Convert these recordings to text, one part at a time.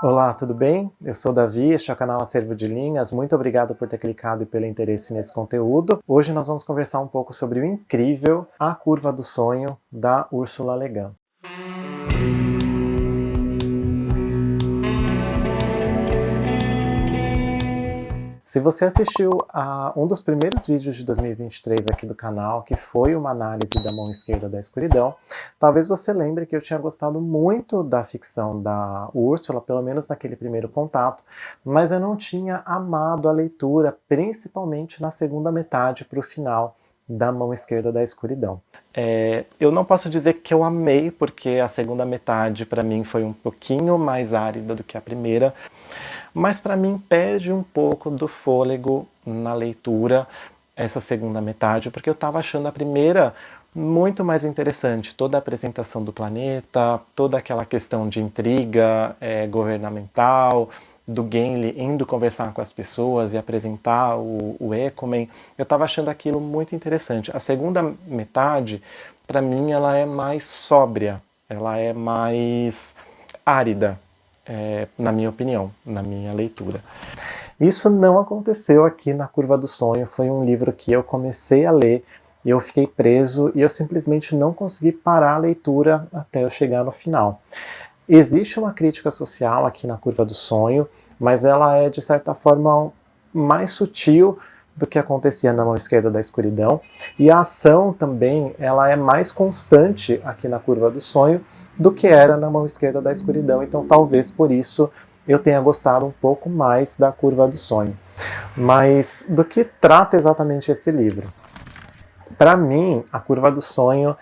Olá, tudo bem? Eu sou o Davi, este é o canal Acervo de Linhas. Muito obrigado por ter clicado e pelo interesse nesse conteúdo. Hoje nós vamos conversar um pouco sobre o incrível A Curva do Sonho, da Ursula Le Guin. Se você assistiu a um dos primeiros vídeos de 2023 aqui do canal, que foi uma análise da mão esquerda da escuridão, talvez você lembre que eu tinha gostado muito da ficção da Úrsula, pelo menos naquele primeiro contato, mas eu não tinha amado a leitura, principalmente na segunda metade para o final da mão esquerda da escuridão. Eu não posso dizer que eu amei, porque a segunda metade para mim foi um pouquinho mais árida do que a primeira, mas para mim perde um pouco do fôlego na leitura essa segunda metade, porque eu estava achando a primeira muito mais interessante, toda a apresentação do planeta, toda aquela questão de intriga governamental, do Gimli indo conversar com as pessoas e apresentar o Ecomen. Eu estava achando aquilo muito interessante. A segunda metade, para mim, ela é mais sóbria, ela é mais árida. Na minha opinião, na minha leitura. Isso não aconteceu aqui na Curva do Sonho, foi um livro que eu comecei a ler e eu fiquei preso e eu simplesmente não consegui parar a leitura até eu chegar no final. Existe uma crítica social aqui na Curva do Sonho, mas ela é de certa forma mais sutil do que acontecia na mão esquerda da escuridão, e a ação também ela é mais constante aqui na Curva do Sonho do que era na mão esquerda da escuridão, então talvez por isso eu tenha gostado um pouco mais da Curva do Sonho. Mas do que trata exatamente esse livro? Para mim, a Curva do Sonho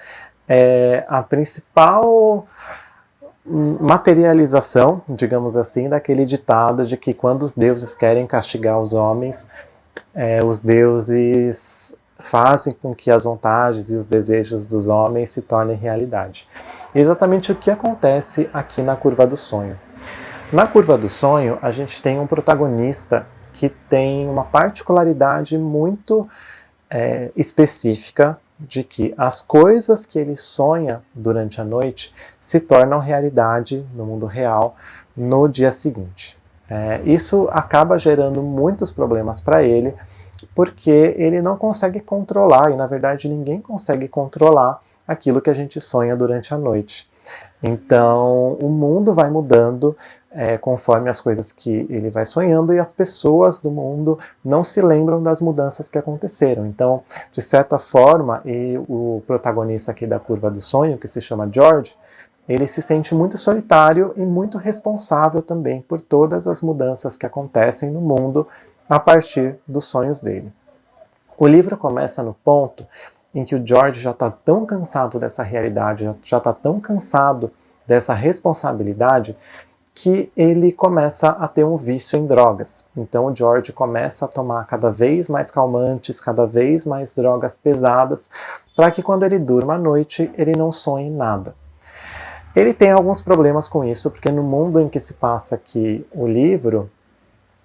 é a principal materialização, digamos assim, daquele ditado de que quando os deuses querem castigar os homens, os deuses fazem com que as vontades e os desejos dos homens se tornem realidade. E exatamente o que acontece aqui na Curva do Sonho. Na Curva do Sonho, a gente tem um protagonista que tem uma particularidade muito específica de que as coisas que ele sonha durante a noite se tornam realidade no mundo real no dia seguinte. Isso acaba gerando muitos problemas para ele, porque ele não consegue controlar, e na verdade ninguém consegue controlar aquilo que a gente sonha durante a noite. Então o mundo vai mudando conforme as coisas que ele vai sonhando, e as pessoas do mundo não se lembram das mudanças que aconteceram. Então, de certa forma, o protagonista aqui da Curva do Sonho, que se chama George, ele se sente muito solitário e muito responsável também por todas as mudanças que acontecem no mundo a partir dos sonhos dele. O livro começa no ponto em que o George já está tão cansado dessa realidade, já está tão cansado dessa responsabilidade, que ele começa a ter um vício em drogas. Então o George começa a tomar cada vez mais calmantes, cada vez mais drogas pesadas, para que quando ele durma à noite, ele não sonhe nada. Ele tem alguns problemas com isso, porque no mundo em que se passa aqui o livro,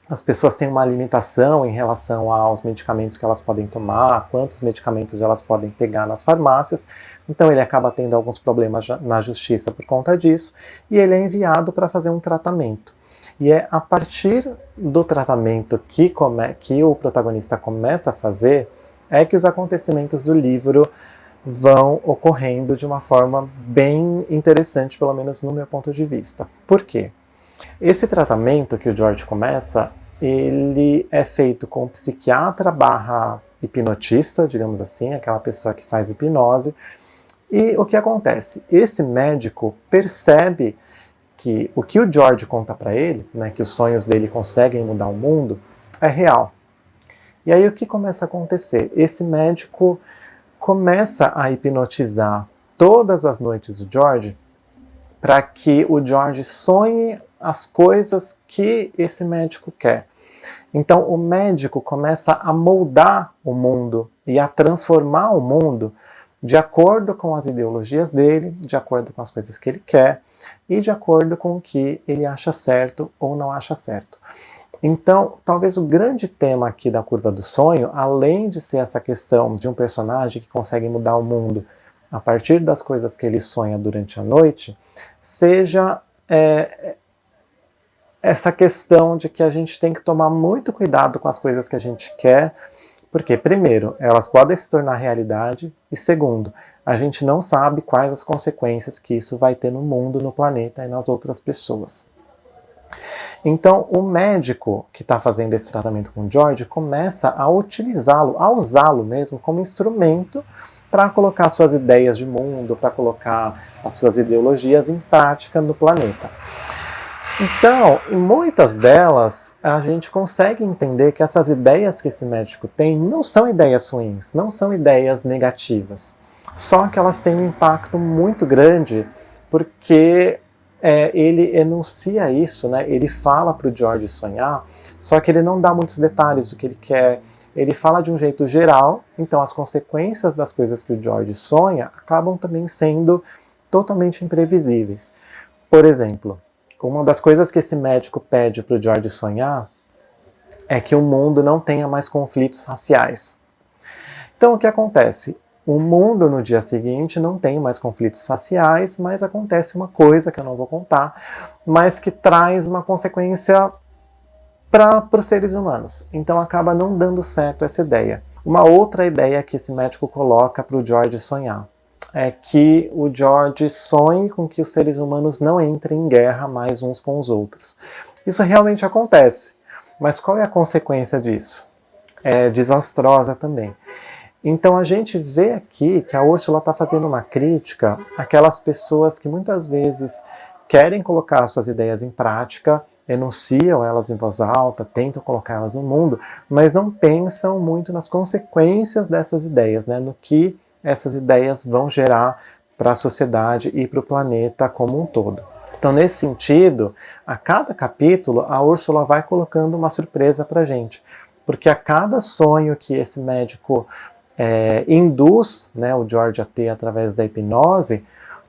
as pessoas têm uma limitação em relação aos medicamentos que elas podem tomar, quantos medicamentos elas podem pegar nas farmácias, então ele acaba tendo alguns problemas na justiça por conta disso, e ele é enviado para fazer um tratamento. E é a partir do tratamento que o protagonista começa a fazer, é que os acontecimentos do livro vão ocorrendo de uma forma bem interessante, pelo menos no meu ponto de vista. Por quê? Esse tratamento que o George começa, ele é feito com um psiquiatra / hipnotista, digamos assim, aquela pessoa que faz hipnose. E o que acontece? Esse médico percebe que o que o George conta para ele, né, que os sonhos dele conseguem mudar o mundo, é real. E aí o que começa a acontecer? Esse médico começa a hipnotizar todas as noites o George, para que o George sonhe as coisas que esse médico quer. Então o médico começa a moldar o mundo e a transformar o mundo de acordo com as ideologias dele, de acordo com as coisas que ele quer e de acordo com o que ele acha certo ou não acha certo. Então, talvez o grande tema aqui da Curva do Sonho, além de ser essa questão de um personagem que consegue mudar o mundo a partir das coisas que ele sonha durante a noite, seja essa questão de que a gente tem que tomar muito cuidado com as coisas que a gente quer, porque, primeiro, elas podem se tornar realidade, e segundo, a gente não sabe quais as consequências que isso vai ter no mundo, no planeta e nas outras pessoas. Então, o médico que está fazendo esse tratamento com o George começa a utilizá-lo, a usá-lo mesmo como instrumento para colocar suas ideias de mundo, para colocar as suas ideologias em prática no planeta. Então, em muitas delas, a gente consegue entender que essas ideias que esse médico tem não são ideias ruins, não são ideias negativas. Só que elas têm um impacto muito grande porque ele enuncia isso, né? Ele fala para o George sonhar, só que ele não dá muitos detalhes do que ele quer. Ele fala de um jeito geral, então as consequências das coisas que o George sonha acabam também sendo totalmente imprevisíveis. Por exemplo, uma das coisas que esse médico pede para o George sonhar é que o mundo não tenha mais conflitos raciais. Então o que acontece? O mundo no dia seguinte não tem mais conflitos raciais, mas acontece uma coisa que eu não vou contar, mas que traz uma consequência para os seres humanos. Então acaba não dando certo essa ideia. Uma outra ideia que esse médico coloca para o George sonhar é que o George sonhe com que os seres humanos não entrem em guerra mais uns com os outros. Isso realmente acontece, mas qual é a consequência disso? É desastrosa também. Então a gente vê aqui que a Úrsula está fazendo uma crítica àquelas pessoas que muitas vezes querem colocar suas ideias em prática, enunciam elas em voz alta, tentam colocá-las no mundo, mas não pensam muito nas consequências dessas ideias, né? No que essas ideias vão gerar para a sociedade e para o planeta como um todo. Então, nesse sentido, a cada capítulo, a Úrsula vai colocando uma surpresa para a gente, porque a cada sonho que esse médico induz, né, o George a ter através da hipnose,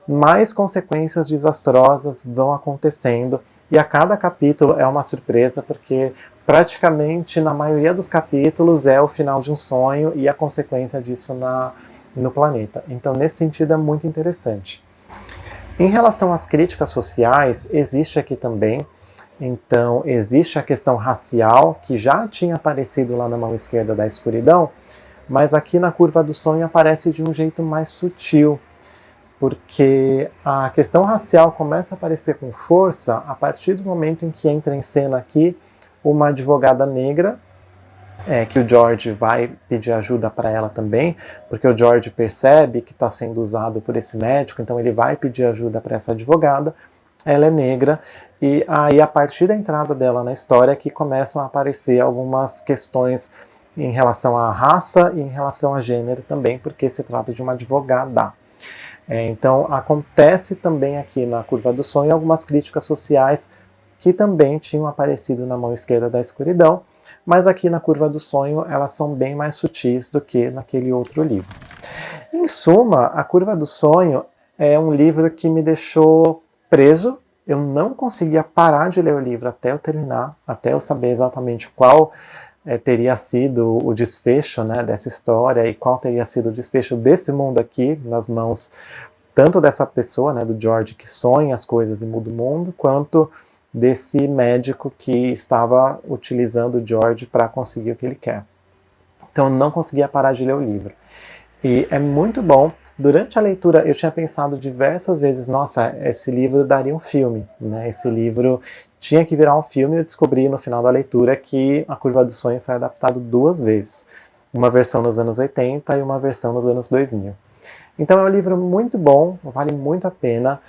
mais consequências desastrosas vão acontecendo, e a cada capítulo é uma surpresa, porque praticamente na maioria dos capítulos é o final de um sonho e a consequência disso no planeta. Então, nesse sentido, é muito interessante. Em relação às críticas sociais, existe aqui também, então, existe a questão racial, que já tinha aparecido lá na mão esquerda da escuridão, mas aqui na curva do sonho aparece de um jeito mais sutil, porque a questão racial começa a aparecer com força a partir do momento em que entra em cena aqui uma advogada negra, que o George vai pedir ajuda para ela também, porque o George percebe que está sendo usado por esse médico, então ele vai pedir ajuda para essa advogada. Ela é negra, e aí a partir da entrada dela na história que começam a aparecer algumas questões em relação à raça e em relação a gênero também, porque se trata de uma advogada. Então acontece também aqui na curva do sonho algumas críticas sociais que também tinham aparecido na mão esquerda da escuridão, mas aqui na curva do sonho elas são bem mais sutis do que naquele outro livro. Em suma, a curva do sonho é um livro que me deixou preso. Eu não conseguia parar de ler o livro até eu terminar, até eu saber exatamente qual teria sido o desfecho, né, dessa história e qual teria sido o desfecho desse mundo aqui, nas mãos tanto dessa pessoa, né, do George, que sonha as coisas e muda o mundo, quanto desse médico que estava utilizando o George para conseguir o que ele quer. Então eu não conseguia parar de ler o livro. E é muito bom. Durante a leitura eu tinha pensado diversas vezes, nossa, esse livro daria um filme, né? Esse livro tinha que virar um filme, e eu descobri no final da leitura que A Curva do Sonho foi adaptado 2 vezes. Uma versão nos anos 80 e uma versão nos anos 2000. Então é um livro muito bom, vale muito a pena.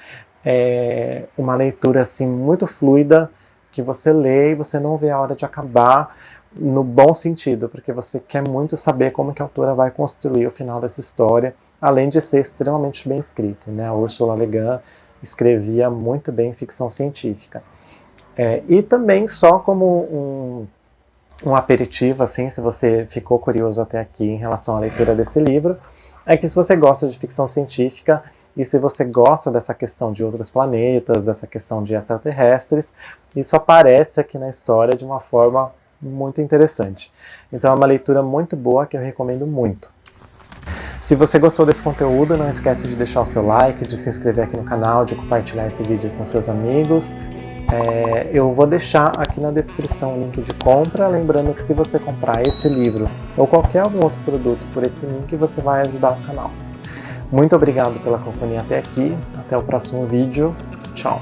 É uma leitura assim muito fluida, que você lê e você não vê a hora de acabar, no bom sentido, porque você quer muito saber como que a autora vai construir o final dessa história, além de ser extremamente bem escrito, né? A Ursula Le Guin escrevia muito bem ficção científica. E também só como um aperitivo, assim, se você ficou curioso até aqui em relação à leitura desse livro, é que se você gosta de ficção científica e se você gosta dessa questão de outros planetas, dessa questão de extraterrestres, isso aparece aqui na história de uma forma muito interessante. Então é uma leitura muito boa que eu recomendo muito. Se você gostou desse conteúdo, não esquece de deixar o seu like, de se inscrever aqui no canal, de compartilhar esse vídeo com seus amigos. Eu vou deixar aqui na descrição o link de compra, lembrando que se você comprar esse livro ou qualquer outro produto por esse link, você vai ajudar o canal. Muito obrigado pela companhia até aqui, até o próximo vídeo, tchau!